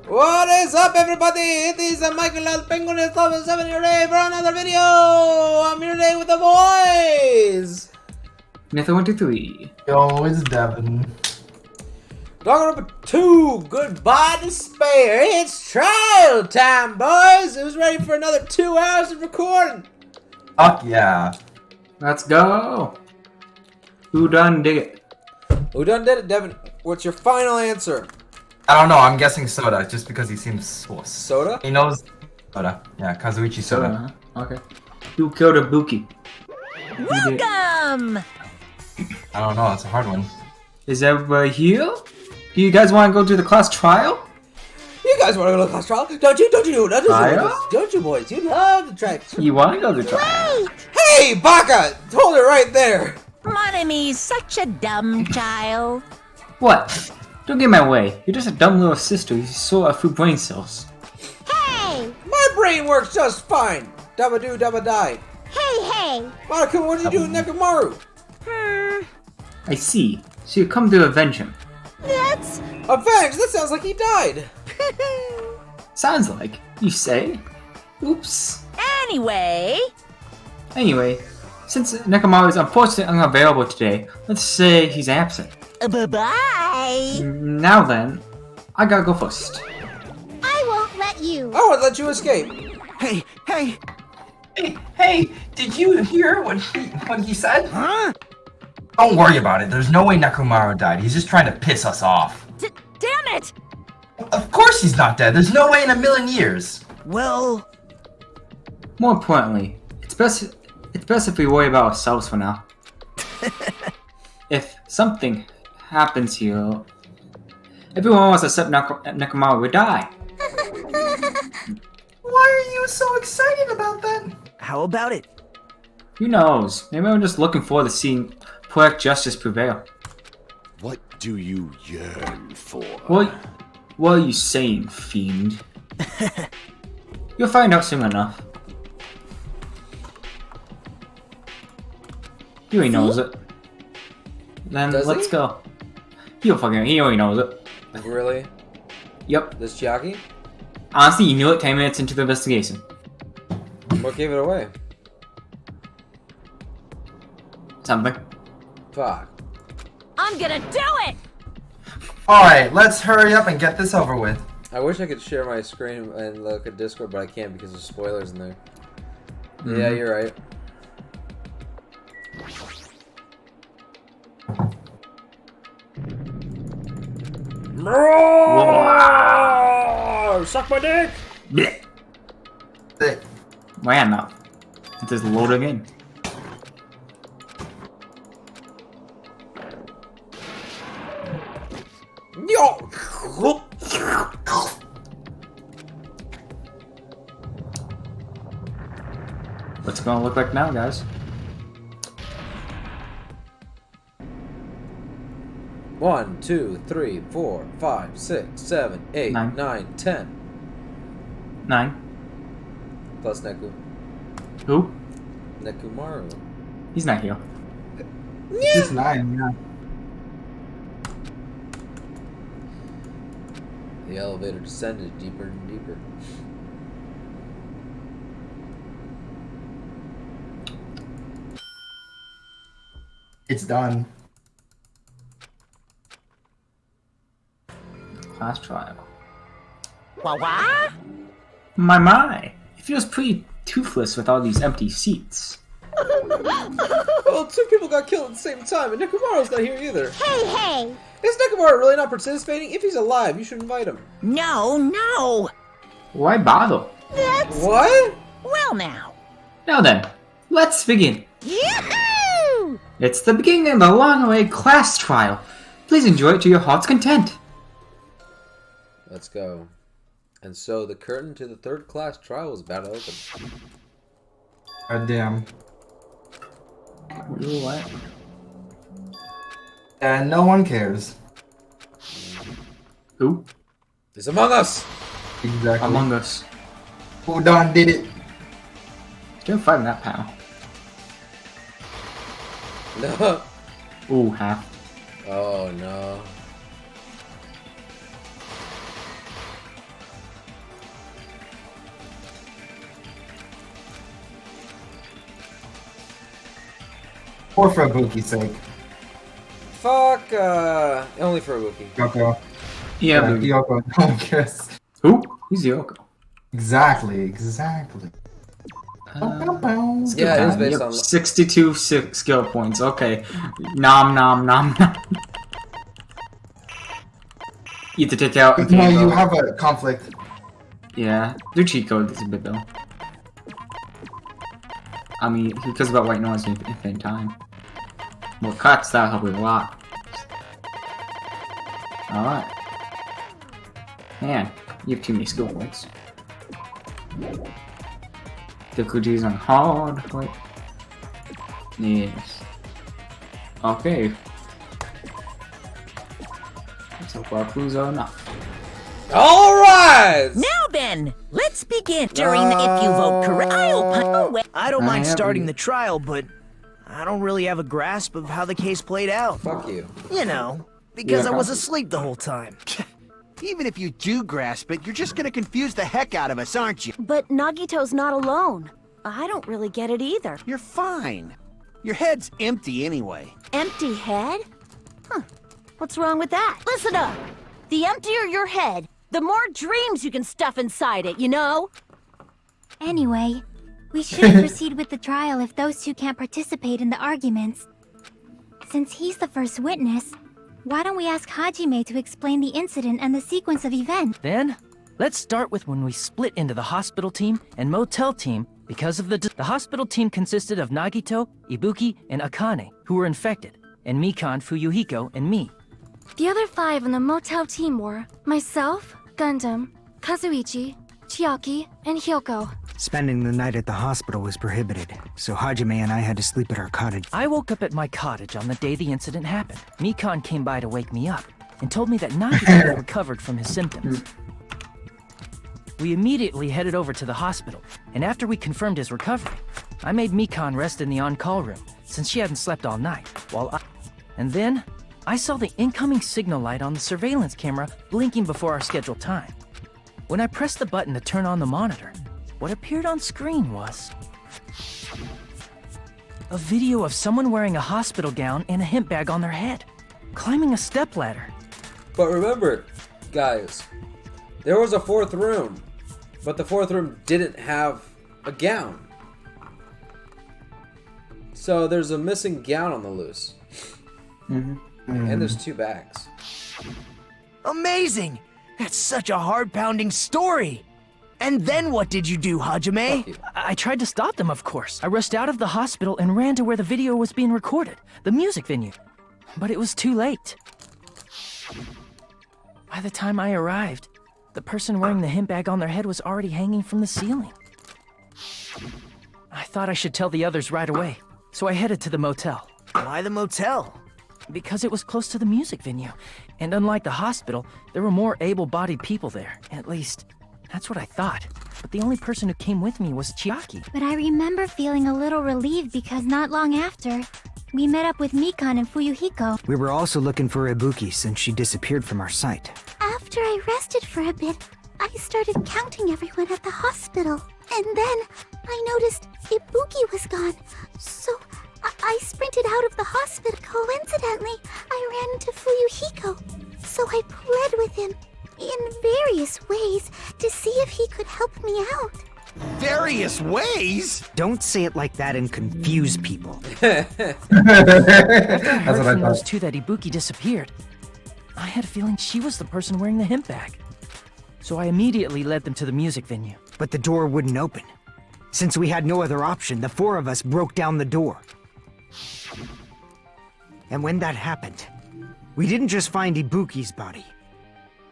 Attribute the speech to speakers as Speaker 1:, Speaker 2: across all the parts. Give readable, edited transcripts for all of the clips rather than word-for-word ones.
Speaker 1: What is up, everybody? It is Michael El Penguin 7 here today for another video. I'm here today with the boys.
Speaker 2: Nathan123.
Speaker 3: Yo, it's Devin.
Speaker 1: Danganronpa 2, goodbye despair. It's trial time, boys. Who's ready for another 2 hours of recording?
Speaker 3: Fuck yeah.
Speaker 2: Let's go. Who done did it?
Speaker 1: Who done did it, Devin? What's your final answer?
Speaker 3: I don't know, I'm guessing Soda, just because he seems sauce.
Speaker 1: Soda?
Speaker 3: He knows Soda. Yeah, Kazuichi Soda.
Speaker 2: Okay. Who killed Ibuki?
Speaker 4: Welcome!
Speaker 3: I don't know, it's a hard one.
Speaker 2: Is everybody here? Do you guys want to go to the class trial?
Speaker 1: You guys want to go to the class trial? Don't you?
Speaker 2: Trial?
Speaker 1: Don't you, boys? You love the track.
Speaker 2: You want to go to the trial?
Speaker 4: Wait!
Speaker 1: Hey, Baka! Hold it right there.
Speaker 4: Monomi's such a dumb child.
Speaker 2: What? Don't get in my way. You're just a dumb little sister who saw a few brain cells.
Speaker 4: Hey!
Speaker 1: My brain works just fine. Dabba do, dabba die.
Speaker 4: Hey!
Speaker 1: Monica, what did you do with Nekomaru?
Speaker 2: I see. So you come to avenge him.
Speaker 4: That's...
Speaker 1: Avenge? That sounds like he died.
Speaker 2: Sounds like. You say? Oops.
Speaker 4: Anyway...
Speaker 2: Anyway, since Nekomaru is unfortunately unavailable today, let's say he's absent.
Speaker 4: Bye-bye!
Speaker 2: Now then, I gotta go first.
Speaker 4: I won't let you.
Speaker 1: I won't let you escape.
Speaker 3: Hey, did you hear what he said?
Speaker 4: Huh?
Speaker 3: Don't worry about it, there's no way Nekomaru died, he's just trying to piss us off.
Speaker 4: Damn it!
Speaker 3: Of course he's not dead, there's no way in a million years.
Speaker 4: Well...
Speaker 2: More importantly, it's best if we worry about ourselves for now. If something happens here, everyone else except Nekomaru will die.
Speaker 3: Why are you so excited about that?
Speaker 5: How about it?
Speaker 2: Who knows? Maybe I'm just looking forward to seeing poetic justice prevail.
Speaker 6: What do you yearn for?
Speaker 2: What are you saying, fiend? You'll find out soon enough. He already knows it. Then
Speaker 1: Does
Speaker 2: let's
Speaker 1: he?
Speaker 2: go. He already knows it.
Speaker 1: Really?
Speaker 2: Yep.
Speaker 1: This Chiaki?
Speaker 2: Honestly, you knew it 10 minutes into the investigation.
Speaker 1: What gave it away?
Speaker 2: Something.
Speaker 1: Fuck.
Speaker 4: I'm gonna do it!
Speaker 3: Alright, let's hurry up and get this over with.
Speaker 1: I wish I could share my screen and look at Discord, but I can't because there's spoilers in there. Yeah, you're right. Roar! Suck my dick!
Speaker 2: Blech.
Speaker 3: Hey,
Speaker 2: Why not? It is loading in.
Speaker 1: Yo!
Speaker 2: What's it gonna look like now, guys?
Speaker 1: One, 2, 3, 4, 5, 6, 7, 8,
Speaker 2: Nine.
Speaker 1: 9, 10.
Speaker 2: 9.
Speaker 1: Plus Neku.
Speaker 2: Who?
Speaker 1: Nekomaru.
Speaker 2: He's not here.
Speaker 3: it's just 9, yeah.
Speaker 1: The elevator descended deeper and deeper.
Speaker 3: It's done.
Speaker 2: Class trial.
Speaker 4: Wah-wah?
Speaker 2: My. It feels pretty toothless with all these empty seats.
Speaker 1: Well, 2 people got killed at the same time, and Nekomaru's not here either.
Speaker 4: Hey!
Speaker 1: Is Nekomaru really not participating? If he's alive, you should invite him.
Speaker 4: No!
Speaker 2: Why bother?
Speaker 4: That's...
Speaker 1: What?
Speaker 4: Well now.
Speaker 2: Now then, let's begin.
Speaker 4: Yoo-hoo!
Speaker 2: It's the beginning of the long-awaited class trial. Please enjoy it to your heart's content.
Speaker 1: Let's go. And so the curtain to the 3rd class trial is about to open.
Speaker 3: God damn.
Speaker 2: What?
Speaker 3: And no one cares.
Speaker 2: Who?
Speaker 1: It's Among Us!
Speaker 3: Exactly.
Speaker 2: Among Us.
Speaker 3: Who done did it?
Speaker 2: Don't fight in that panel.
Speaker 1: No.
Speaker 2: Ooh, half.
Speaker 1: Oh no.
Speaker 5: Or for Ibuki's sake.
Speaker 1: Fuck, only for a Wookiee.
Speaker 5: Yoko.
Speaker 2: Yeah, but
Speaker 5: Yoko. No one cares.
Speaker 2: who? Who's Yoko?
Speaker 5: Exactly.
Speaker 2: Skip
Speaker 1: Yeah, it is
Speaker 2: that.
Speaker 1: based
Speaker 2: Yep,
Speaker 1: on-
Speaker 2: 62 skill points. Okay. Nom nom nom nom. You have to take out.
Speaker 5: No, you have a conflict.
Speaker 2: Yeah, do cheat code this a bit though. I mean, who cares about white noise in infinite time? More cuts, that'll help with a lot. Alright. Man, you have too many skill points. Difficulties on hard, wait. Yes. Okay. Let's hope our clues are enough.
Speaker 1: All right.
Speaker 4: Now then, let's begin. During the if you vote correct, I'll wait.
Speaker 7: I don't
Speaker 2: I
Speaker 7: mind
Speaker 2: have
Speaker 7: starting
Speaker 2: you.
Speaker 7: the trial, but I don't really have a grasp of how the case played out.
Speaker 1: Fuck you.
Speaker 7: You know, because
Speaker 2: Yeah,
Speaker 7: I was
Speaker 2: probably.
Speaker 7: asleep the whole time.
Speaker 8: Even if you do grasp it, you're just gonna confuse the heck out of us, aren't you?
Speaker 9: But Nagito's not alone. I don't really get it either.
Speaker 8: You're fine. Your head's empty anyway.
Speaker 9: Empty head? Huh. What's wrong with that? Listen up! The emptier your head, the more dreams you can stuff inside it, you know?
Speaker 10: Anyway, we shouldn't proceed with the trial if those two can't participate in the arguments. Since he's the first witness, why don't we ask Hajime to explain the incident and the sequence of events?
Speaker 11: Then, let's start with when we split into the hospital team and motel team because of the hospital team consisted of Nagito, Ibuki, and Akane, who were infected, and Mikan, Fuyuhiko, and me.
Speaker 10: The other 5 on the motel team were myself, Gundam, Kazuichi, Chiaki, and Hyoko.
Speaker 7: Spending the night at the hospital was prohibited, so Hajime and I had to sleep at our cottage.
Speaker 11: I woke up at my cottage on the day the incident happened. Mikan came by to wake me up and told me that Nagito had recovered from his symptoms. We immediately headed over to the hospital, and after we confirmed his recovery, I made Mikan rest in the on-call room since she hadn't slept all night, and then I saw the incoming signal light on the surveillance camera blinking before our scheduled time. When I pressed the button to turn on the monitor, what appeared on screen was a video of someone wearing a hospital gown and a hemp bag on their head, climbing a stepladder.
Speaker 1: But remember, guys, there was a 4th room, but the 4th room didn't have a gown. So there's a missing gown on the loose. And there's 2 bags.
Speaker 7: Amazing! That's such a heart-pounding story! And then what did you do, Hajime?
Speaker 1: Fuck you.
Speaker 11: I tried to stop them, of course. I rushed out of the hospital and ran to where the video was being recorded, the music venue. But it was too late. By the time I arrived, the person wearing the hemp bag on their head was already hanging from the ceiling. I thought I should tell the others right away, so I headed to the motel.
Speaker 7: Why the motel?
Speaker 11: Because it was close to the music venue, and unlike the hospital, there were more able-bodied people there. At least, that's what I thought. But the only person who came with me was Chiaki.
Speaker 10: But I remember feeling a little relieved because not long after, we met up with Mikan and Fuyuhiko.
Speaker 7: We were also looking for Ibuki since she disappeared from our sight.
Speaker 10: After I rested for a bit, I started counting everyone at the hospital. And then I noticed Ibuki was gone. So I sprinted out of the hospital. Coincidentally, I ran into Fuyuhiko. So I pled with him in various ways to see if he could help me out.
Speaker 8: Various ways?
Speaker 7: Don't say it like that and confuse people.
Speaker 11: After I
Speaker 5: That's
Speaker 11: heard
Speaker 5: what I
Speaker 11: from those
Speaker 5: thought.
Speaker 11: 2 that Ibuki disappeared, I had a feeling she was the person wearing the hemp bag. So I immediately led them to the music venue.
Speaker 7: But the door wouldn't open. Since we had no other option, the 4 of us broke down the door. And when that happened, we didn't just find Ibuki's body.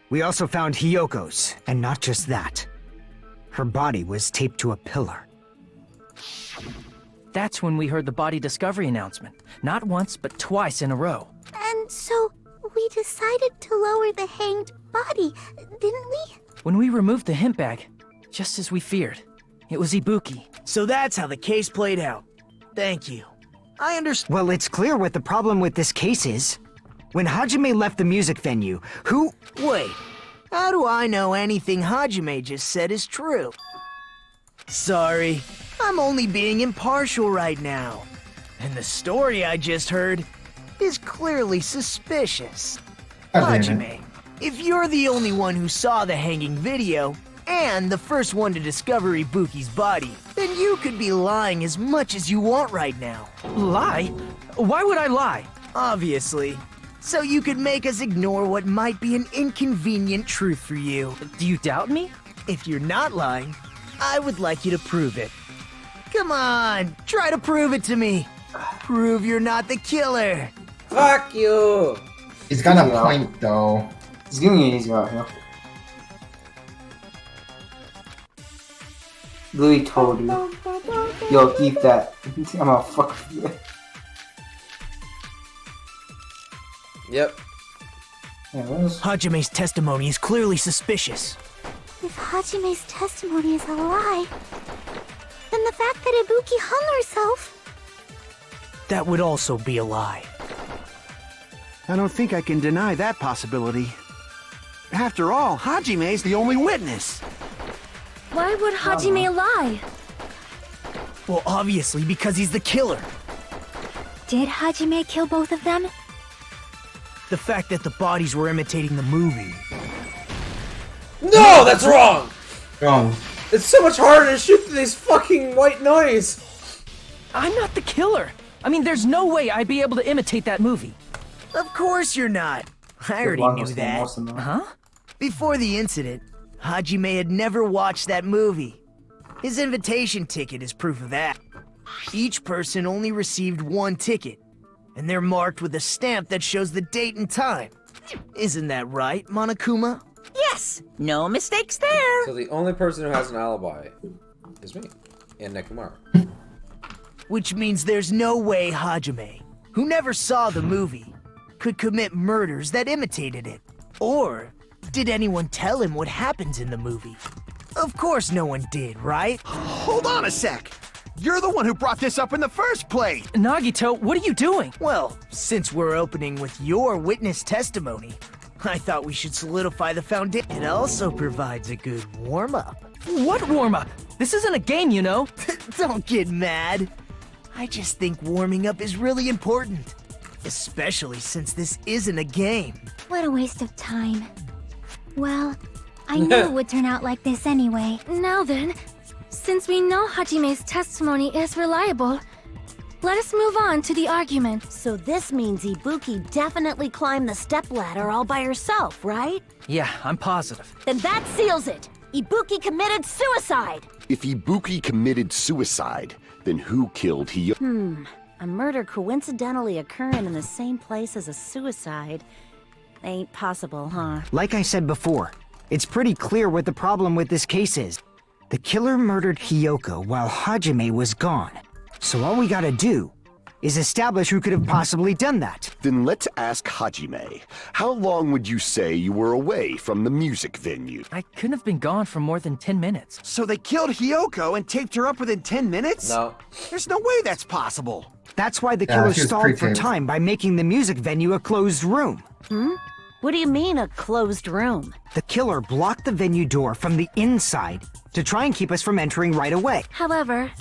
Speaker 7: We also found Hyoko's, and not just that. Her body was taped to a pillar.
Speaker 11: That's when we heard the body discovery announcement. Not once, but twice in a row.
Speaker 10: And so we decided to lower the hanged body, didn't we?
Speaker 11: When we removed the hemp bag, just as we feared, it was Ibuki.
Speaker 7: So that's how the case played out. Thank you. I understand. Well, it's clear what the problem with this case is. When Hajime left the music venue, who— Wait, how do I know anything Hajime just said is true? Sorry, I'm only being impartial right now. And the story I just heard is clearly suspicious.
Speaker 5: God damn it.
Speaker 7: Hajime, if you're the only one who saw the hanging video, and the first one to discover Ibuki's body, then you could be lying as much as you want right now.
Speaker 11: Lie? Why would I lie?
Speaker 7: Obviously. So you could make us ignore what might be an inconvenient truth for you.
Speaker 11: Do you doubt me?
Speaker 7: If you're not lying, I would like you to prove it. Come on, try to prove it to me. Prove you're not the killer.
Speaker 1: Fuck you!
Speaker 5: He's got a point though.
Speaker 2: He's giving you an easy route, yo. Louis told you. Yo, keep that. I'm gonna fuck you.
Speaker 1: Yep.
Speaker 2: Yeah, where's...
Speaker 7: Hajime's testimony is clearly suspicious.
Speaker 10: If Hajime's testimony is a lie, then the fact that Ibuki hung herself...
Speaker 7: That would also be a lie.
Speaker 8: I don't think I can deny that possibility. After all, Hajime's the only witness.
Speaker 10: Why would Hajime lie?
Speaker 7: Well, obviously because he's the killer.
Speaker 10: Did Hajime kill both of them?
Speaker 7: The fact that the bodies were imitating the movie.
Speaker 1: No, that's wrong!
Speaker 5: Wrong.
Speaker 1: It's so much harder to shoot through these fucking white noise!
Speaker 11: I'm not the killer. I mean, there's no way I'd be able to imitate that movie.
Speaker 7: Of course you're not. I already knew that.
Speaker 11: Huh?
Speaker 7: Before the incident, Hajime had never watched that movie. His invitation ticket is proof of that. Each person only received one ticket, and they're marked with a stamp that shows the date and time. Isn't that right, Monokuma?
Speaker 4: Yes, no mistakes there.
Speaker 1: So the only person who has an alibi is me and Nekomaru.
Speaker 7: Which means there's no way Hajime, who never saw the movie, could commit murders that imitated it. Or did anyone tell him what happens in the movie? Of course no one did, right?
Speaker 8: Hold on a sec. You're the one who brought this up in the first place.
Speaker 11: Nagito, what are you doing?
Speaker 7: Well, since we're opening with your witness testimony, I thought we should solidify the foundation. It also provides a good warm-up.
Speaker 11: What warm-up? This isn't a game, you know.
Speaker 7: Don't get mad. I just think warming up is really important. Especially since this isn't a game.
Speaker 10: What a waste of time. Well, I knew it would turn out like this anyway. Now then, since we know Hajime's testimony is reliable, let us move on to the argument.
Speaker 9: So this means Ibuki definitely climbed the stepladder all by herself, right?
Speaker 11: Yeah, I'm positive.
Speaker 9: Then that seals it. Ibuki committed suicide.
Speaker 6: If Ibuki committed suicide, then who killed Hyo?
Speaker 9: A murder coincidentally occurring in the same place as a suicide. Ain't possible, huh?
Speaker 7: Like I said before, it's pretty clear what the problem with this case is. The killer murdered Hiyoko while Hajime was gone. So all we gotta do is establish who could have possibly done that.
Speaker 6: Then let's ask Hajime. How long would you say you were away from the music venue?
Speaker 11: I couldn't have been gone for more than 10 minutes.
Speaker 8: So they killed Hiyoko and taped her up within 10 minutes?
Speaker 1: No.
Speaker 8: There's no way that's possible.
Speaker 7: That's why the
Speaker 5: Yeah,
Speaker 7: killer
Speaker 5: she was
Speaker 7: stalled for
Speaker 5: pre-taped.
Speaker 7: time by making the music venue a closed room.
Speaker 9: What do you mean, a closed room?
Speaker 7: The killer blocked the venue door from the inside to try and keep us from entering right away.
Speaker 10: However,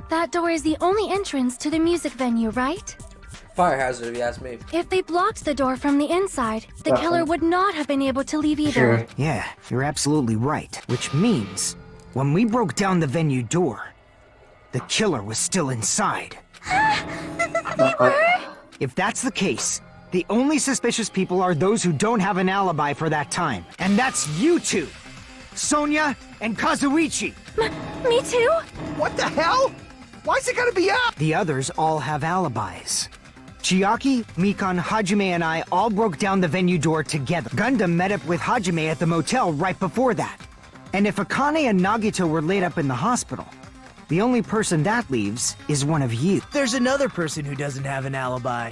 Speaker 10: that door is the only entrance to the music venue, right?
Speaker 1: Fire hazard, if you ask me.
Speaker 10: If they blocked the door from the inside, the killer would not have been able to leave either.
Speaker 2: Sure.
Speaker 7: Yeah, you're absolutely right. Which means, when we broke down the venue door, the killer was still inside. If that's the case, the only suspicious people are those who don't have an alibi for that time. And that's you two! Sonia and Kazuichi!
Speaker 10: Me too?
Speaker 8: What the hell? Why's it gotta be up?
Speaker 7: The others all have alibis. Chiaki, Mikan, Hajime, and I all broke down the venue door together. Gundam met up with Hajime at the motel right before that. And if Akane and Nagito were laid up in the hospital, the only person that leaves is one of you. There's another person who doesn't have an alibi.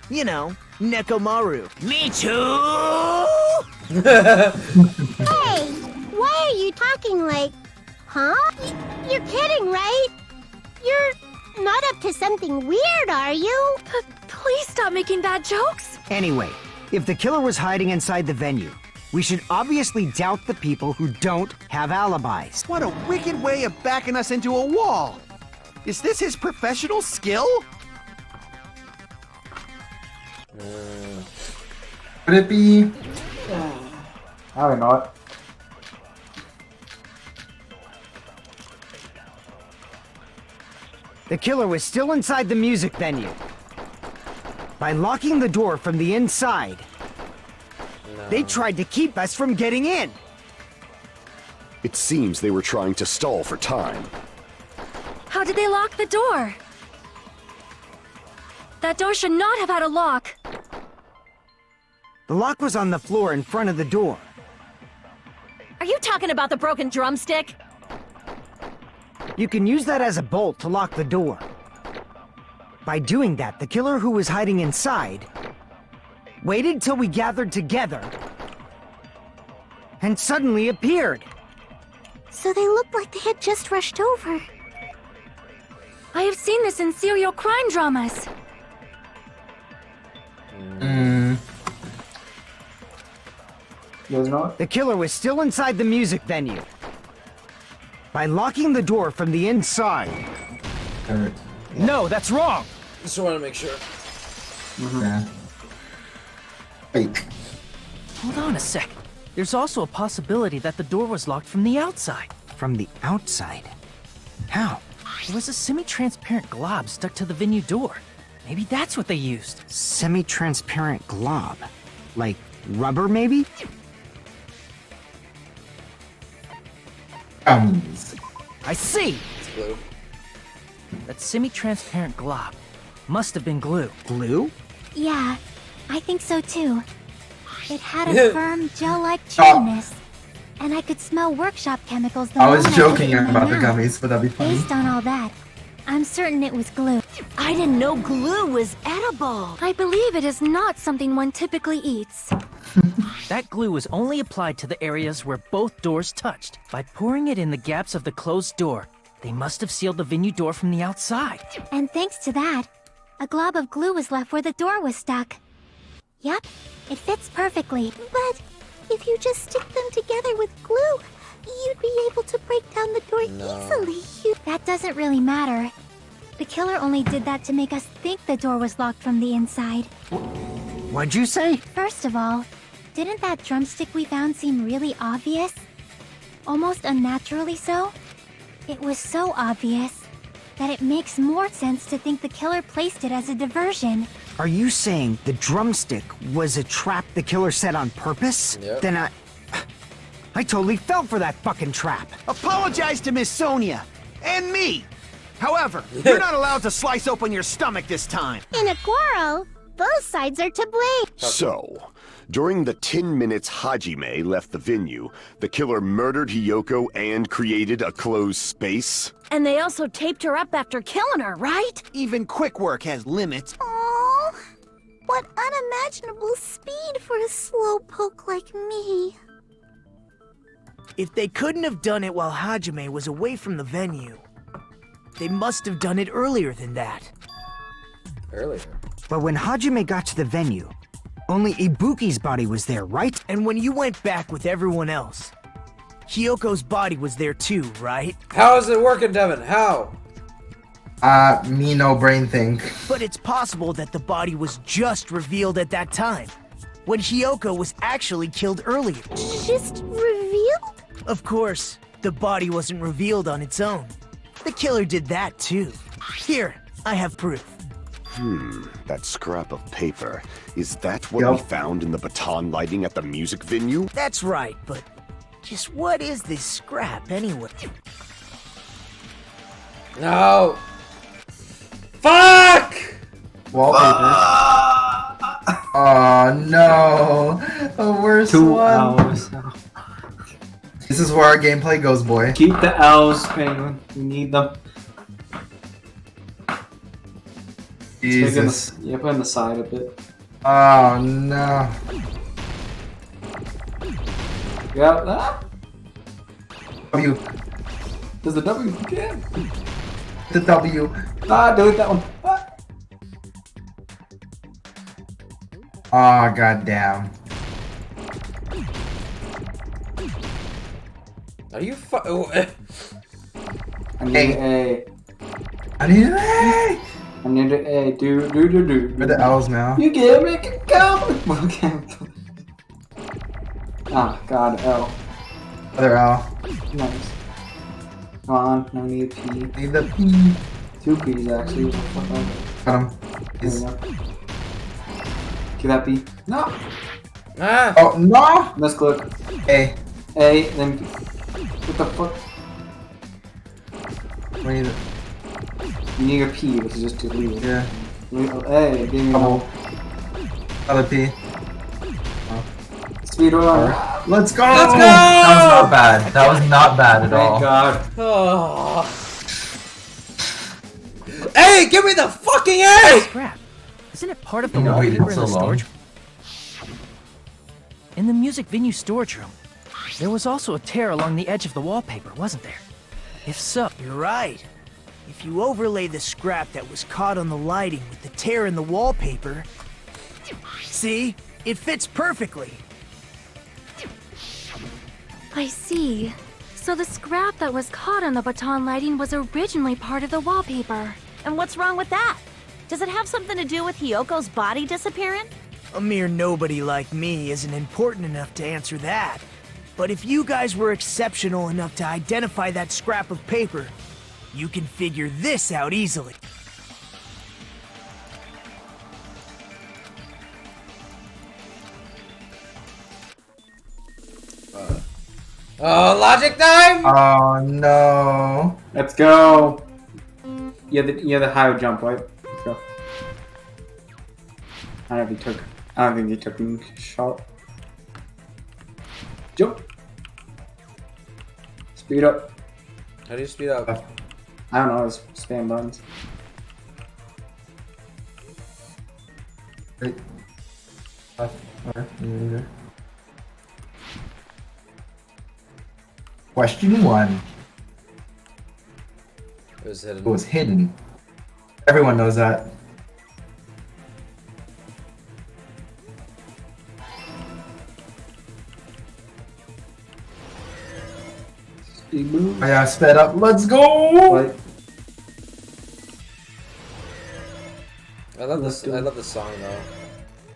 Speaker 7: You know, Nekomaru. Me too!
Speaker 10: Hey, why are you talking like... Huh? You're kidding, right? You're not up to something weird, are you? Please stop making bad jokes.
Speaker 7: Anyway, if the killer was hiding inside the venue, we should obviously doubt the people who don't have alibis.
Speaker 8: What a wicked way of backing us into a wall. Is this his professional skill?
Speaker 5: Could it be?
Speaker 2: I don't know it.
Speaker 7: The killer was still inside the music venue. By locking the door from the inside, they tried to keep us from getting in.
Speaker 6: It seems they were trying to stall for time.
Speaker 10: How did they lock the door? That door should not have had a lock.
Speaker 7: The lock was on the floor in front of the door.
Speaker 9: Are you talking about the broken drumstick?
Speaker 7: You can use that as a bolt to lock the door. By doing that, the killer who was hiding inside waited till we gathered together and suddenly appeared.
Speaker 10: So they looked like they had just rushed over. I have seen this in serial crime dramas.
Speaker 2: You guys know it?
Speaker 7: The killer was still inside the music venue. By locking the door from the inside.
Speaker 11: No, that's wrong.
Speaker 1: Just want to make sure.
Speaker 5: Yeah. Wait.
Speaker 11: Hold on a sec. There's also a possibility that the door was locked from the outside.
Speaker 7: From the outside? How?
Speaker 11: There was a semi-transparent glob stuck to the venue door. Maybe that's what they used.
Speaker 7: Semi-transparent glob. Like rubber, maybe?
Speaker 11: I see!
Speaker 1: It's blue.
Speaker 11: That semi-transparent glob must have been glue.
Speaker 7: Glue?
Speaker 10: Yeah, I think so too. It had a firm, gel-like chewiness. And I could smell workshop chemicals the
Speaker 5: I was
Speaker 10: moment
Speaker 5: joking
Speaker 10: put it in my
Speaker 5: about the
Speaker 10: mouth.
Speaker 5: gummies, but that'd be funny.
Speaker 10: Based on all that, I'm certain it was glue.
Speaker 9: I didn't know glue was edible.
Speaker 10: I believe it is not something one typically eats.
Speaker 11: That glue was only applied to the areas where both doors touched. By pouring it in the gaps of the closed door, they must have sealed the venue door from the outside.
Speaker 10: And thanks to that, a glob of glue was left where the door was stuck. Yep, it fits perfectly. But if you just stick them together with glue, you'd be able to break down the door easily. That doesn't really matter. The killer only did that to make us think the door was locked from the inside.
Speaker 7: What'd you say?
Speaker 10: First of all, didn't that drumstick we found seem really obvious? Almost unnaturally so? It was so obvious that it makes more sense to think the killer placed it as a diversion.
Speaker 7: Are you saying the drumstick was a trap the killer set on purpose?
Speaker 1: Yep.
Speaker 7: Then I totally fell for that fucking trap.
Speaker 8: Apologize to Miss Sonia. And me. However, you're not allowed to slice open your stomach this time.
Speaker 10: In a quarrel, both sides are to blame.
Speaker 6: So, during the 10 minutes Hajime left the venue, the killer murdered Hiyoko and created a closed space?
Speaker 9: And they also taped her up after killing her, right?
Speaker 8: Even quick work has limits.
Speaker 10: Oh, what unimaginable speed for a slowpoke like me.
Speaker 12: If they couldn't have done it while Hajime was away from the venue, they must have done it earlier than that.
Speaker 1: Earlier.
Speaker 7: But when Hajime got to the venue, only Ibuki's body was there, right?
Speaker 12: And when you went back with everyone else, Hiyoko's body was there too, right?
Speaker 1: How is it working, Devin? How?
Speaker 5: Me no brain think.
Speaker 12: But it's possible that the body was just revealed at that time, when Hiyoko was actually killed earlier.
Speaker 10: Just revealed?
Speaker 12: Of course, the body wasn't revealed on its own. The killer did that too. Here, I have proof.
Speaker 6: That scrap of paper. Is that what we found in the baton lighting at the music venue?
Speaker 12: That's right, but just what is this scrap anyway?
Speaker 1: No. Fuck!
Speaker 5: Wallpaper. Oh no. The worst
Speaker 2: 2
Speaker 5: one.
Speaker 2: hours.
Speaker 5: This is where our gameplay goes, boy.
Speaker 2: Keep the L's, Penguin. We need them.
Speaker 5: Jesus.
Speaker 2: Yeah, put on the side a bit.
Speaker 5: Oh no.
Speaker 2: Yeah, ah.
Speaker 5: W.
Speaker 2: Does the W again?
Speaker 5: The W.
Speaker 2: Ah, delete that one.
Speaker 5: Ah. Oh goddamn.
Speaker 1: Are you
Speaker 2: I need an A.
Speaker 5: I need an A.
Speaker 2: I need an A. Do.
Speaker 5: Where the L's now?
Speaker 2: You can't make it come. Okay. Ah, God, L.
Speaker 5: Other L.
Speaker 2: Nice. Come on, no need a P.
Speaker 5: Need the P.
Speaker 2: 2 P's actually.
Speaker 5: Got him.
Speaker 2: There we go. Get that B. No!
Speaker 1: Ah!
Speaker 5: Oh, no!
Speaker 2: Misclick.
Speaker 5: A.
Speaker 2: A, then B. What the fuck?
Speaker 5: We need it.
Speaker 2: You need a P, which is just to leave it.
Speaker 5: Yeah.
Speaker 2: A, give me
Speaker 5: Double. Another P.
Speaker 2: Speed run.
Speaker 5: Let's go!
Speaker 1: Let's go!
Speaker 3: That was not bad. That was not bad at all.
Speaker 2: Thank God.
Speaker 1: Oh. Hey, give me the fucking A!
Speaker 11: Scrap. Isn't it part of the
Speaker 3: You waited
Speaker 11: wallpaper in
Speaker 3: so
Speaker 11: the
Speaker 3: long.
Speaker 11: storage? In the music venue storage room, there was also a tear along the edge of the wallpaper, wasn't there? If so,
Speaker 12: You're right. If you overlay the scrap that was caught on the lighting with the tear in the wallpaper, see? It fits perfectly.
Speaker 10: I see. So the scrap that was caught on the baton lighting was originally part of the wallpaper.
Speaker 9: And what's wrong with that? Does it have something to do with Hyoko's body disappearing?
Speaker 12: A mere nobody like me isn't important enough to answer that. But if you guys were exceptional enough to identify that scrap of paper, you can figure this out easily.
Speaker 1: Oh, logic time!
Speaker 5: Oh, no.
Speaker 2: Let's go. You have the high jump, right? Let's go. I don't think he took a shot. Jump. Speed up.
Speaker 1: How do you speed up?
Speaker 2: I don't know, it's spam buttons.
Speaker 5: Wait. Question 1.
Speaker 1: It was hidden.
Speaker 5: It was hidden. Everyone knows that.
Speaker 2: Speed move.
Speaker 5: Oh yeah, sped up. Let's go!
Speaker 2: Right.
Speaker 1: I love this. I love this song though.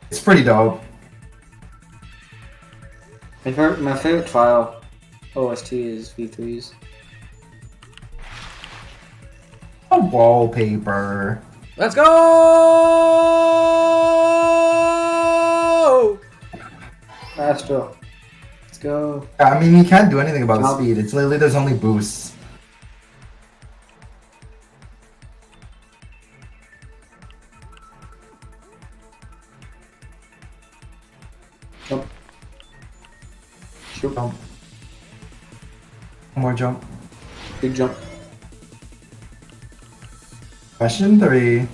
Speaker 5: It's pretty dope.
Speaker 2: My favorite trial OST is V3's.
Speaker 5: A wallpaper.
Speaker 1: Let's go!
Speaker 2: Faster. Let's go.
Speaker 5: I mean, you can't do anything about the
Speaker 2: Jump.
Speaker 5: speed. It's literally, there's only boosts.
Speaker 2: Jump. Shoot.
Speaker 5: Jump. One more jump.
Speaker 2: Big jump.
Speaker 5: Question 3.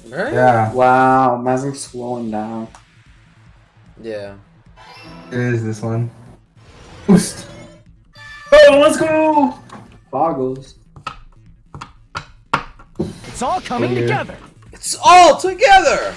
Speaker 1: Right?
Speaker 5: Yeah.
Speaker 2: Wow, imagine slowing down.
Speaker 1: Yeah.
Speaker 5: It is this one. Boost. Oh, let's go!
Speaker 2: Boggles.
Speaker 11: it's all coming
Speaker 5: Yeah.
Speaker 11: together.
Speaker 1: It's all together!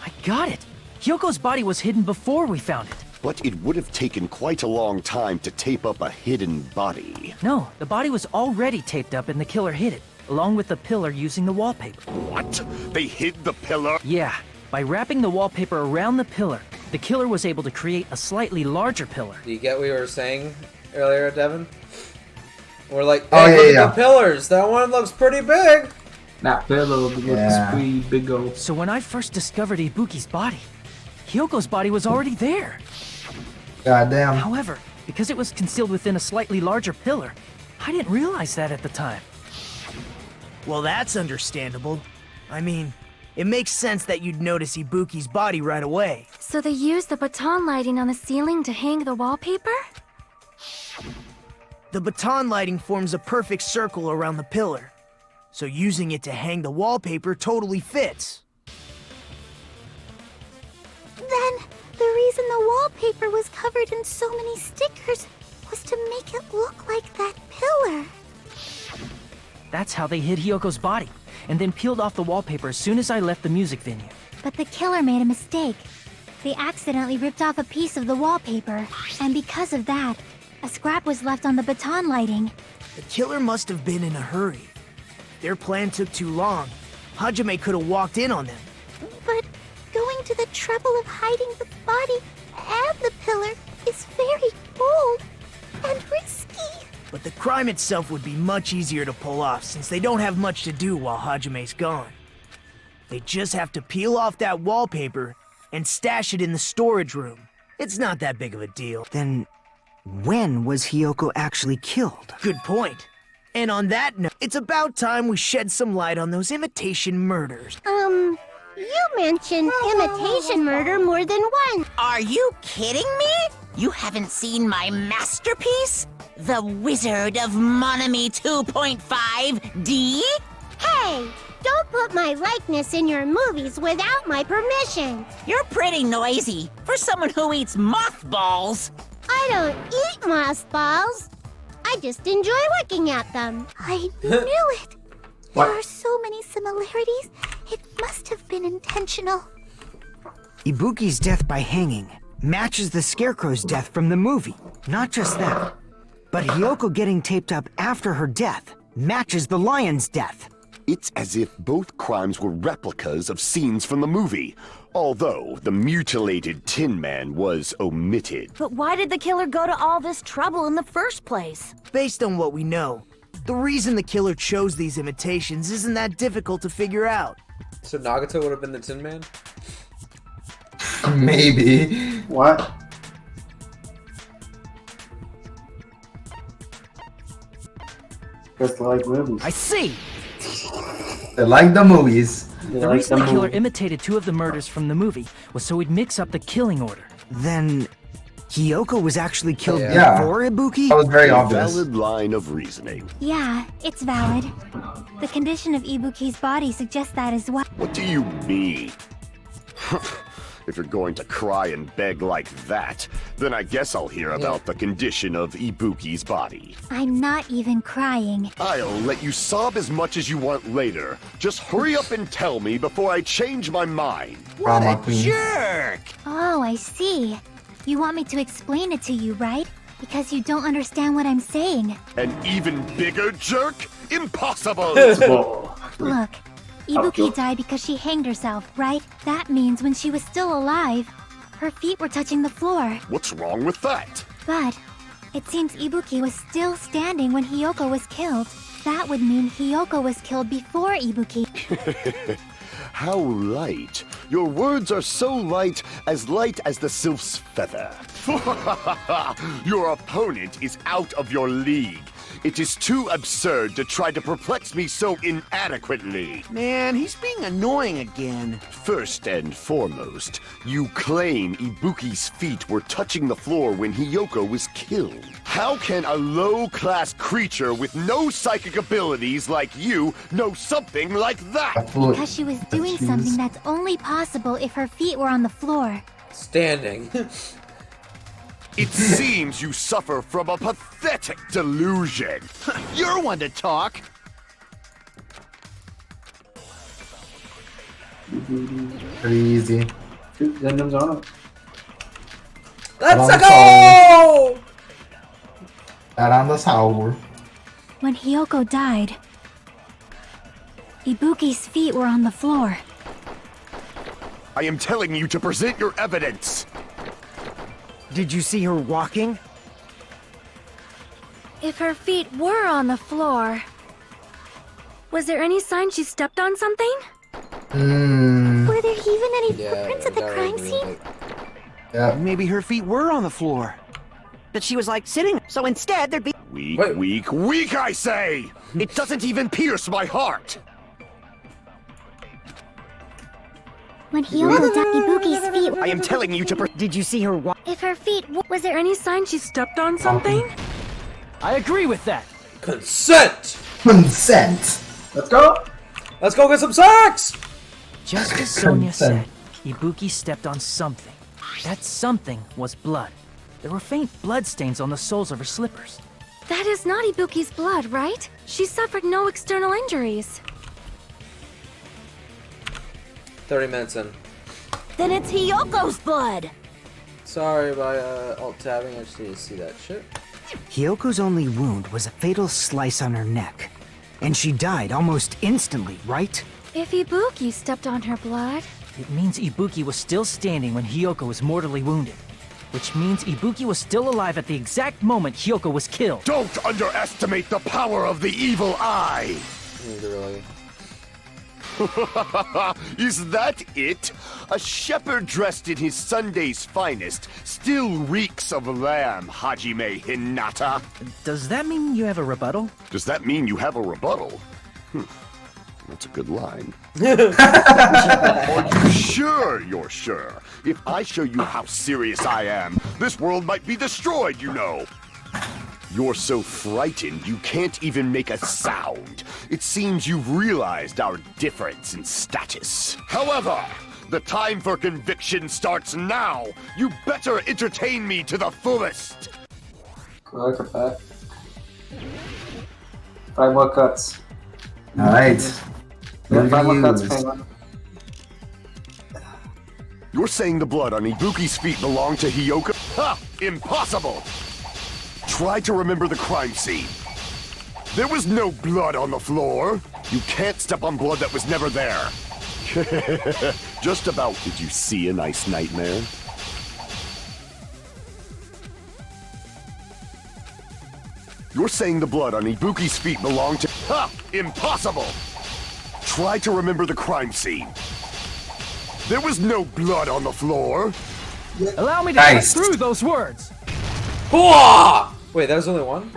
Speaker 11: I got it. Hyoko's body was hidden before we found it.
Speaker 6: But it would have taken quite a long time to tape up a hidden body.
Speaker 11: No, the body was already taped up and the killer hid it, along with the pillar using the wallpaper.
Speaker 6: What? They hid the pillar?
Speaker 11: Yeah, by wrapping the wallpaper around the pillar, the killer was able to create a slightly larger pillar.
Speaker 1: Do you get what we were saying earlier, Devin? We're like, hey,
Speaker 5: Oh, yeah,
Speaker 1: look at
Speaker 5: yeah.
Speaker 1: the pillars. That one looks pretty big.
Speaker 2: That pillow with the
Speaker 5: Yeah.
Speaker 2: speed, big O.
Speaker 11: So when I first discovered Ibuki's body, Hyoko's body was already there.
Speaker 5: God damn.
Speaker 11: However, because it was concealed within a slightly larger pillar, I didn't realize that at the time.
Speaker 12: Well, that's understandable. I mean, it makes sense that you'd notice Ibuki's body right away.
Speaker 10: So they used the baton lighting on the ceiling to hang the wallpaper?
Speaker 12: The baton lighting forms a perfect circle around the pillar, so using it to hang the wallpaper totally fits.
Speaker 10: Then, the reason the wallpaper was covered in so many stickers was to make it look like that pillar.
Speaker 11: That's how they hid Hyoko's body, and then peeled off the wallpaper as soon as I left the music venue.
Speaker 10: But the killer made a mistake. They accidentally ripped off a piece of the wallpaper, and because of that, a scrap was left on the baton lighting.
Speaker 12: The killer must have been in a hurry. Their plan took too long. Hajime could have walked in on them.
Speaker 10: But going to the trouble of hiding the body and the pillar is very bold and risky.
Speaker 12: But the crime itself would be much easier to pull off since they don't have much to do while Hajime's gone. They just have to peel off that wallpaper and stash it in the storage room. It's not that big of a deal.
Speaker 7: Then, when was Hiyoko actually killed?
Speaker 12: Good point. And on that note, it's about time we shed some light on those imitation murders.
Speaker 10: You mentioned imitation murder more than once.
Speaker 4: Are you kidding me? You haven't seen my masterpiece? The Wizard of Monami 2.5D?
Speaker 10: Hey, don't put my likeness in your movies without my permission.
Speaker 4: You're pretty noisy for someone who eats mothballs.
Speaker 10: I don't eat mothballs. I just enjoy looking at them. I knew it.
Speaker 2: What?
Speaker 10: There are so many similarities. It must have been intentional.
Speaker 7: Ibuki's death by hanging matches the Scarecrow's death from the movie. Not just that, but Hiyoko getting taped up after her death matches the lion's death.
Speaker 6: It's as if both crimes were replicas of scenes from the movie, although the mutilated Tin Man was omitted.
Speaker 9: But why did the killer go to all this trouble in the first place?
Speaker 12: Based on what we know, the reason the killer chose these imitations isn't that difficult to figure out.
Speaker 1: So Nagato would have been the Tin Man?
Speaker 5: Maybe. What? Just like movies.
Speaker 12: I see!
Speaker 5: They like the movies.
Speaker 11: The reason the killer imitated 2 of the murders from the movie was so he'd mix up the killing order.
Speaker 7: Then, Hiyoko was actually killed
Speaker 5: Yeah.
Speaker 7: before Ibuki?
Speaker 5: That was very
Speaker 6: A
Speaker 5: obvious.
Speaker 6: valid line of reasoning.
Speaker 10: Yeah, it's valid. The condition of Ibuki's body suggests that as well.
Speaker 6: What do you mean? If you're going to cry and beg like that, then I guess I'll hear about the condition of Ibuki's body.
Speaker 10: I'm not even crying.
Speaker 6: I'll let you sob as much as you want later. Just hurry up and tell me before I change my mind.
Speaker 12: What
Speaker 5: Drama
Speaker 12: a
Speaker 5: queen.
Speaker 12: jerk!
Speaker 10: Oh, I see. You want me to explain it to you, right? Because you don't understand what I'm saying.
Speaker 6: An even bigger jerk? Impossible!
Speaker 10: Look, Ibuki died because she hanged herself, right? That means when she was still alive, her feet were touching the floor.
Speaker 6: What's wrong with that?
Speaker 10: But it seems Ibuki was still standing when Hiyoko was killed. That would mean Hiyoko was killed before Ibuki.
Speaker 6: How light. Your words are so light as the sylph's feather. Your opponent is out of your league. It is too absurd to try to perplex me so inadequately.
Speaker 8: Man, he's being annoying again.
Speaker 6: First and foremost, you claim Ibuki's feet were touching the floor when Hiyoko was killed. How can a low-class creature with no psychic abilities like you know something like that?
Speaker 10: Because she was doing something that's only possible if her feet were on the floor.
Speaker 1: Standing.
Speaker 6: It seems you suffer from a pathetic delusion.
Speaker 8: You're one to talk.
Speaker 5: Pretty easy.
Speaker 1: Let's go!
Speaker 5: Around the sour.
Speaker 10: When Hiyoko died, Ibuki's feet were on the floor.
Speaker 6: I am telling you to present your evidence.
Speaker 7: Did you see her walking?
Speaker 10: If her feet were on the floor, was there any sign she stepped on something? Were there even any footprints at the crime scene?
Speaker 5: Yeah.
Speaker 8: Maybe her feet were on the floor. But she was like sitting, so instead there'd be.
Speaker 6: Weak, I say! It doesn't even pierce my heart!
Speaker 10: When Hiyoko died, Ibuki's feet.
Speaker 6: I am telling you to
Speaker 7: Did you see her walk?
Speaker 10: If her feet. Was there any sign she stepped on something?
Speaker 11: I agree with that.
Speaker 1: Consent!
Speaker 5: Consent! Let's go!
Speaker 1: Let's go get some sex!
Speaker 11: Just as Sonia said, Ibuki stepped on something. That something was blood. There were faint bloodstains on the soles of her slippers.
Speaker 10: That is not Ibuki's blood, right? She suffered no external injuries.
Speaker 1: 30 minutes in.
Speaker 9: Then it's Hiyoko's blood!
Speaker 1: Sorry by alt-tabbing, I just need to see that shit.
Speaker 7: Hiyoko's only wound was a fatal slice on her neck. And she died almost instantly, right?
Speaker 10: If Ibuki stepped on her blood...
Speaker 11: It means Ibuki was still standing when Hiyoko was mortally wounded. Which means Ibuki was still alive at the exact moment Hiyoko was killed.
Speaker 6: Don't underestimate the power of the evil eye!
Speaker 1: Literally.
Speaker 6: Is that it? A shepherd dressed in his Sunday's finest still reeks of lamb, Hajime Hinata.
Speaker 11: Does that mean you have a rebuttal?
Speaker 6: Does that mean you have a rebuttal? That's a good line. Are you sure you're sure? If I show you how serious I am, this world might be destroyed, you know. You're so frightened you can't even make a sound. It seems you've realized our difference in status. However, the time for conviction starts now. You better entertain me to the fullest.
Speaker 2: Look at that. 5 more cuts.
Speaker 5: Alright.
Speaker 2: Yeah, 5 more cuts,
Speaker 5: Reviews.
Speaker 2: Penguin.
Speaker 6: You're saying the blood on Ibuki's feet belonged to Hiyoko? Ha! Impossible! Try to remember the crime scene. There was no blood on the floor. You can't step on blood that was never there. Just about. Did you see a nice nightmare? You're saying the blood on Ibuki's feet belonged to... Ha! Impossible! Try to remember the crime scene. There was no blood on the floor.
Speaker 11: Allow me to
Speaker 5: Nice.
Speaker 11: cut through those words.
Speaker 1: Hooah! Wait, that was only one?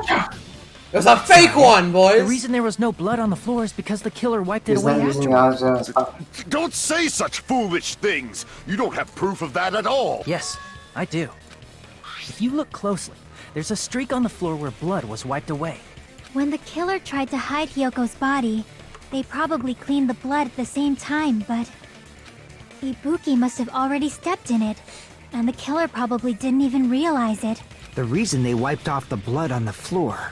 Speaker 1: It was a fake one, boys!
Speaker 11: The reason there was no blood on the floor is because the killer wiped it
Speaker 2: He's
Speaker 11: away
Speaker 2: not using
Speaker 11: afterwards.
Speaker 2: Aja.
Speaker 6: Don't say such foolish things. You don't have proof of that at all.
Speaker 11: Yes, I do. If you look closely, there's a streak on the floor where blood was wiped away.
Speaker 10: When the killer tried to hide Hyoko's body, they probably cleaned the blood at the same time, but... Ibuki must have already stepped in it, and the killer probably didn't even realize it.
Speaker 7: The reason they wiped off the blood on the floor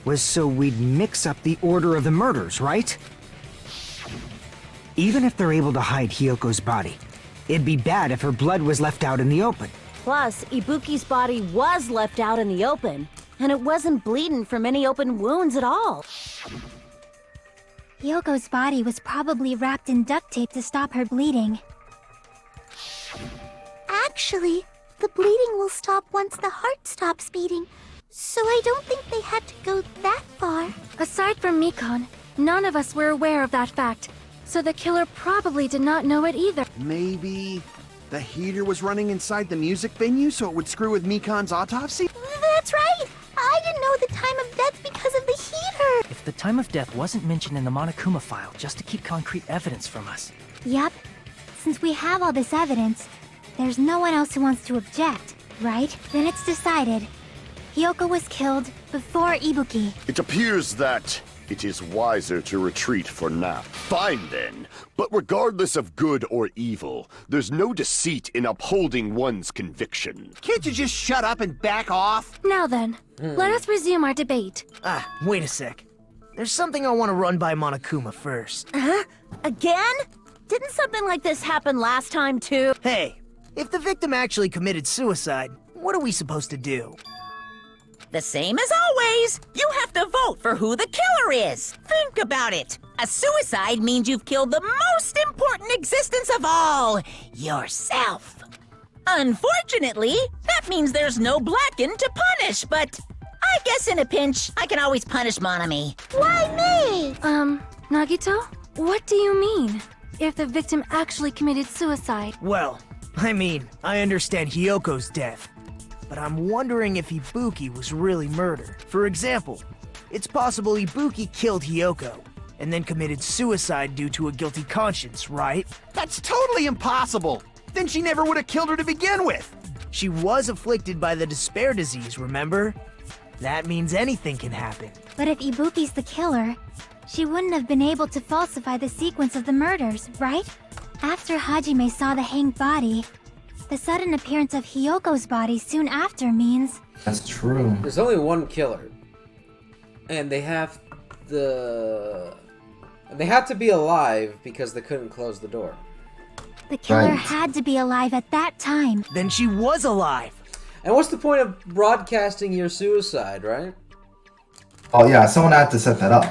Speaker 7: was so we'd mix up the order of the murders, right? Even if they're able to hide Hyoko's body, it'd be bad if her blood was left out in the open.
Speaker 9: Plus, Ibuki's body was left out in the open, and it wasn't bleeding from any open wounds at all.
Speaker 10: Hyoko's body was probably wrapped in duct tape to stop her bleeding. Actually, the bleeding will stop once the heart stops beating, so I don't think they had to go that far.
Speaker 13: Aside from Mikon, none of us were aware of that fact, so the killer probably did not know it either.
Speaker 8: Maybe the heater was running inside the music venue so it would screw with Mikon's autopsy?
Speaker 10: That's right! I didn't know the time of death because of the heater!
Speaker 11: If the time of death wasn't mentioned in the Monokuma file just to keep concrete evidence from us.
Speaker 10: Yep. Since we have all this evidence, there's no one else who wants to object, right? Then it's decided. Hyoko was killed before Ibuki.
Speaker 6: It appears that it is wiser to retreat for now. Fine then. But regardless of good or evil, there's no deceit in upholding one's conviction.
Speaker 8: Can't you just shut up and back off?
Speaker 13: Now then, let us resume our debate.
Speaker 12: Wait a sec. There's something I want to run by Monokuma first.
Speaker 9: Huh? Again? Didn't something like this happen last time, too?
Speaker 12: Hey, if the victim actually committed suicide, what are we supposed to do?
Speaker 4: The same as always. You have to vote for who the killer is. Think about it. A suicide means you've killed the most important existence of all, yourself. Unfortunately, that means there's no Blacken to punish, but I guess in a pinch, I can always punish Monami.
Speaker 10: Why me?
Speaker 13: Nagito? What do you mean? If the victim actually committed suicide?
Speaker 12: Well, I mean, I understand Hyoko's death, but I'm wondering if Ibuki was really murdered. For example, it's possible Ibuki killed Hyoko, and then committed suicide due to a guilty conscience, right?
Speaker 8: That's totally impossible! Then she never would have killed her to begin with!
Speaker 12: She was afflicted by the despair disease, remember? That means anything can happen.
Speaker 10: But if Ibuki's the killer, she wouldn't have been able to falsify the sequence of the murders, right? After Hajime saw the hanged body, the sudden appearance of Hyoko's body soon after means...
Speaker 5: That's true.
Speaker 1: There's only one killer. And they have to be alive because they couldn't close the door.
Speaker 10: The killer
Speaker 5: Right.
Speaker 10: had to be alive at that time.
Speaker 12: Then she was alive.
Speaker 1: And what's the point of broadcasting your suicide, right?
Speaker 5: Oh yeah, someone had to set that up.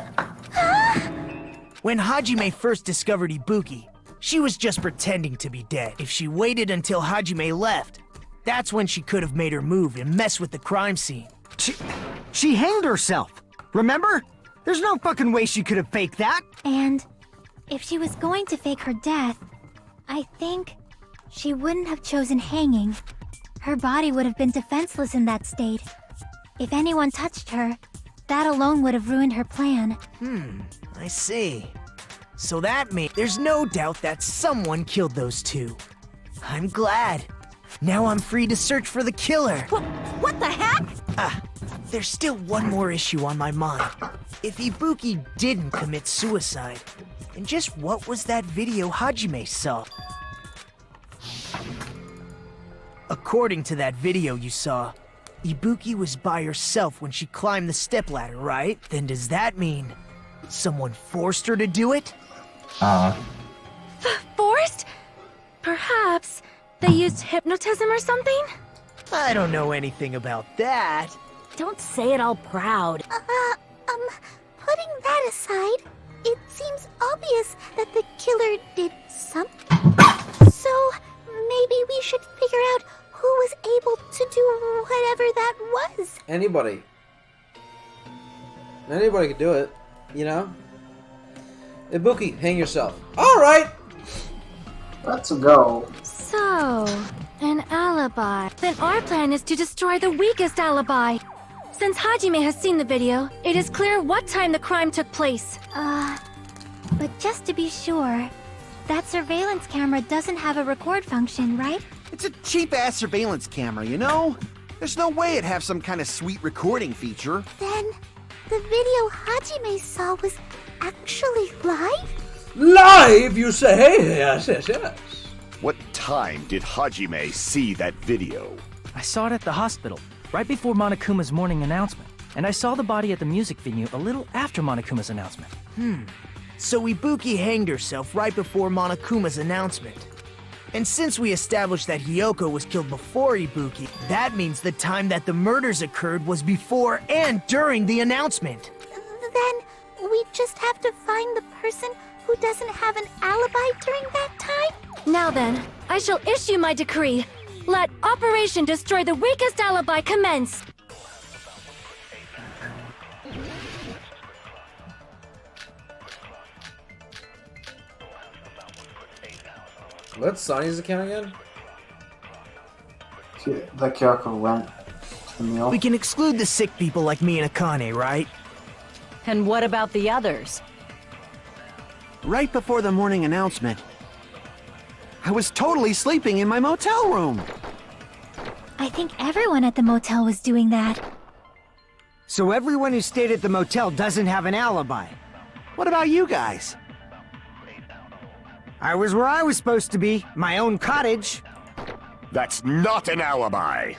Speaker 12: When Hajime first discovered Ibuki, she was just pretending to be dead. If she waited until Hajime left, that's when she could have made her move and mess with the crime scene.
Speaker 7: She hanged herself, remember? There's no fucking way she could have faked that.
Speaker 10: And if she was going to fake her death, I think she wouldn't have chosen hanging. Her body would have been defenseless in that state. If anyone touched her, that alone would have ruined her plan.
Speaker 12: I see. So that means there's no doubt that someone killed those two. I'm glad. Now I'm free to search for the killer.
Speaker 4: What the heck?
Speaker 12: There's still one more issue on my mind. If Ibuki didn't commit suicide, then just what was that video Hajime saw? According to that video you saw, Ibuki was by herself when she climbed the stepladder, right? Then does that mean someone forced her to do it?
Speaker 13: Forced? Perhaps they used hypnotism or something?
Speaker 12: I don't know anything about that.
Speaker 9: Don't say it all proud.
Speaker 10: Putting that aside, it seems obvious that the killer did something. So maybe we should figure out who was able to do whatever that was.
Speaker 1: Anybody. Anybody could do it, you know? Ibuki, hang yourself. Alright!
Speaker 2: Let's go.
Speaker 13: So, an alibi. Then our plan is to destroy the weakest alibi. Since Hajime has seen the video, it is clear what time the crime took place.
Speaker 10: But just to be sure, that surveillance camera doesn't have a record function, right?
Speaker 8: It's a cheap-ass surveillance camera, you know? There's no way it'd have some kind of sweet recording feature.
Speaker 10: Then, the video Hajime saw was actually live?
Speaker 1: Live, you say? Yes, yes, yes.
Speaker 6: What time did Hajime see that video?
Speaker 11: I saw it at the hospital, right before Monokuma's morning announcement. And I saw the body at the music venue a little after Monokuma's announcement.
Speaker 12: So Ibuki hanged herself right before Monokuma's announcement. And since we established that Hiyoko was killed before Ibuki, that means the time that the murders occurred was before and during the announcement.
Speaker 10: Then, we just have to find the person who doesn't have an alibi during that time?
Speaker 13: Now then, I shall issue my decree. Let Operation Destroy the Weakest Alibi commence.
Speaker 1: What's Sonny's account again?
Speaker 2: The Kyoko went to the meal.
Speaker 12: We can exclude the sick people like me and Akane, right?
Speaker 9: And what about the others?
Speaker 8: Right before the morning announcement, I was totally sleeping in my motel room.
Speaker 10: I think everyone at the motel was doing that.
Speaker 7: So everyone who stayed at the motel doesn't have an alibi.
Speaker 8: What about you guys?
Speaker 7: I was where I was supposed to be, my own cottage.
Speaker 6: That's not an alibi.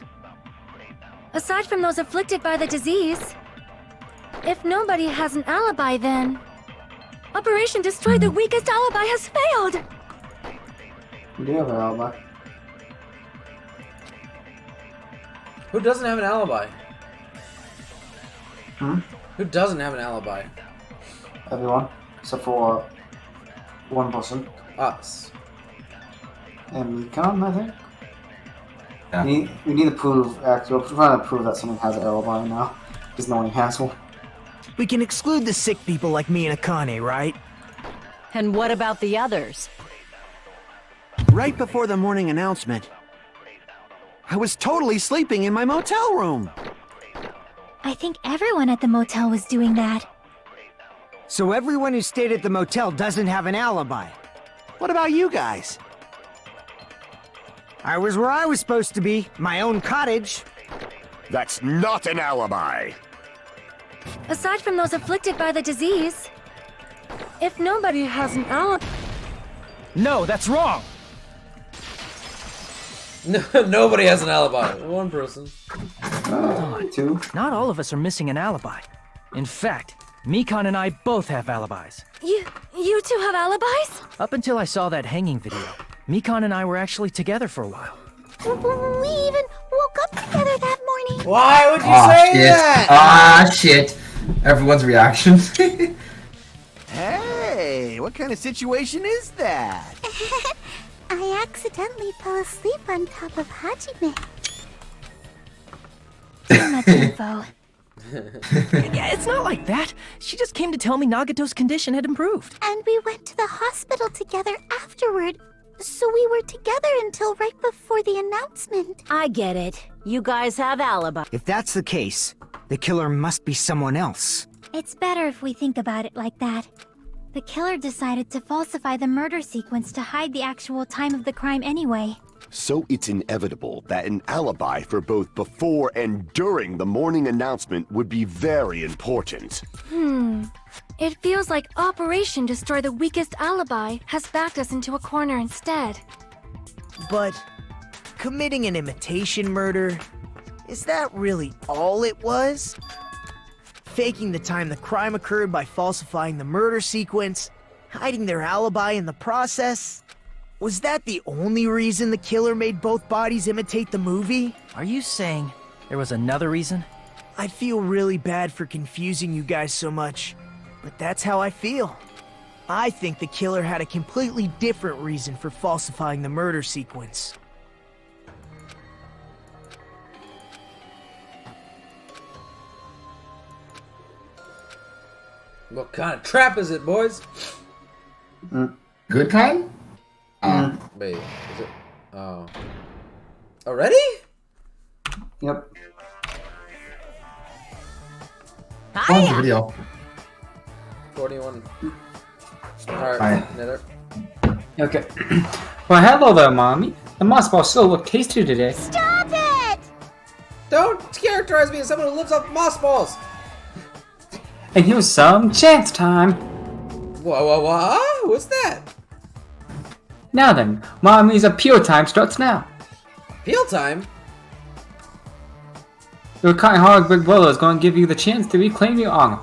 Speaker 13: Aside from those afflicted by the disease, if nobody has an alibi, then Operation Destroy the Weakest Alibi has failed!
Speaker 2: You do have an alibi.
Speaker 1: Who doesn't have an alibi? Who doesn't have an alibi?
Speaker 2: Everyone, except for one person.
Speaker 1: Us.
Speaker 2: And Mikon, I think.
Speaker 3: Yeah.
Speaker 2: We need to prove, actually, we're trying to prove that someone has an alibi now, because no one has one.
Speaker 12: We can exclude the sick people like me and Akane, right?
Speaker 9: And what about the others?
Speaker 8: Right before the morning announcement, I was totally sleeping in my motel room.
Speaker 10: I think everyone at the motel was doing that.
Speaker 7: So everyone who stayed at the motel doesn't have an alibi.
Speaker 8: What about you guys?
Speaker 7: I was where I was supposed to be, my own cottage.
Speaker 6: That's not an alibi.
Speaker 13: Aside from those afflicted by the disease, if nobody has an alibi...
Speaker 11: No, that's wrong!
Speaker 1: Nobody has an alibi. One person.
Speaker 2: Two.
Speaker 11: Not all of us are missing an alibi. In fact, Mikon and I both have alibis.
Speaker 13: You two have alibis?
Speaker 11: Up until I saw that hanging video, Mikon and I were actually together for a while.
Speaker 10: We even woke up together that morning.
Speaker 1: Why would you say that?
Speaker 3: Shit. Everyone's reaction.
Speaker 8: Hey, What kind of situation is that?
Speaker 10: I accidentally fell asleep on top of Hajime.
Speaker 13: Too much info.
Speaker 11: Yeah, it's not like that. She just came to tell me Nagato's condition had improved.
Speaker 10: And we went to the hospital together afterward. So we were together until right before the announcement.
Speaker 9: I get it. You guys have alibi.
Speaker 7: If that's the case, the killer must be someone else.
Speaker 10: It's better if we think about it like that. The killer decided to falsify the murder sequence to hide the actual time of the crime anyway.
Speaker 6: So it's inevitable that an alibi for both before and during the morning announcement would be very important.
Speaker 13: It feels like Operation Destroy the Weakest Alibi has backed us into a corner instead.
Speaker 12: But committing an imitation murder, is that really all it was? Faking the time the crime occurred by falsifying the murder sequence, hiding their alibi in the process? Was that the only reason the killer made both bodies imitate the movie?
Speaker 11: Are you saying there was another reason?
Speaker 12: I feel really bad for confusing you guys so much, but that's how I feel. I think the killer had a completely different reason for falsifying the murder sequence.
Speaker 1: What kind of trap is it, boys?
Speaker 5: Good kind?
Speaker 1: Wait, is it? Oh. Already?
Speaker 2: Yep.
Speaker 5: Pause the video.
Speaker 1: 41. Alright, Nether.
Speaker 2: Okay. Well, hello there, Mommy. The moss balls still look tasty today.
Speaker 10: Stop it!
Speaker 1: Don't characterize me as someone who lives off moss balls!
Speaker 2: And here's some chance time.
Speaker 1: Whoa? What's that?
Speaker 2: Now then, Mommy's appeal time starts now.
Speaker 1: Appeal time?
Speaker 2: Your kind-hearted big brother is going to give you the chance to reclaim your honor.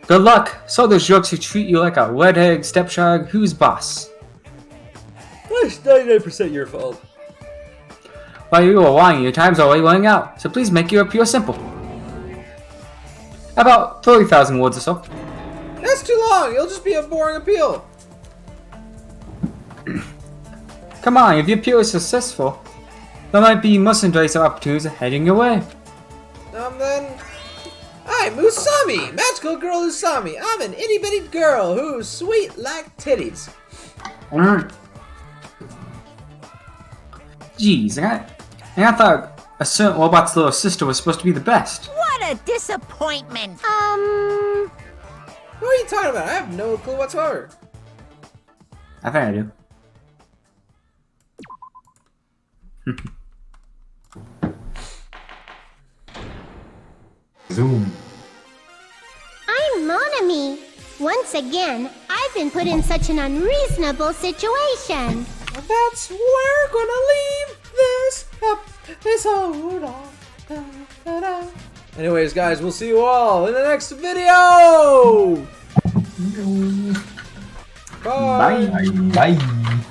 Speaker 2: Good luck. So there's jerks who treat you like a red-headed stepchild who's boss.
Speaker 1: That's 99% your fault.
Speaker 2: While you are lying, your time's already running out, so please make your appeal simple. About 30,000 words or so.
Speaker 1: That's too long. It'll just be a boring appeal.
Speaker 2: Come on, if your appeal is successful, there might be merchandise opportunities heading your way.
Speaker 1: Then... I'm Usami! Magical girl Usami! I'm an itty-bitty girl who's sweet like titties.
Speaker 2: Jeez, I thought a certain robot's little sister was supposed to be the best.
Speaker 4: What a disappointment!
Speaker 1: What are you talking about? I have no clue whatsoever.
Speaker 2: I think I do.
Speaker 5: Zoom.
Speaker 10: I'm Monami. Once again, I've been put in such an unreasonable situation.
Speaker 1: That's where we're gonna leave this episode. Anyways, guys, we'll see you all in the next video. Bye.
Speaker 5: Bye. Bye.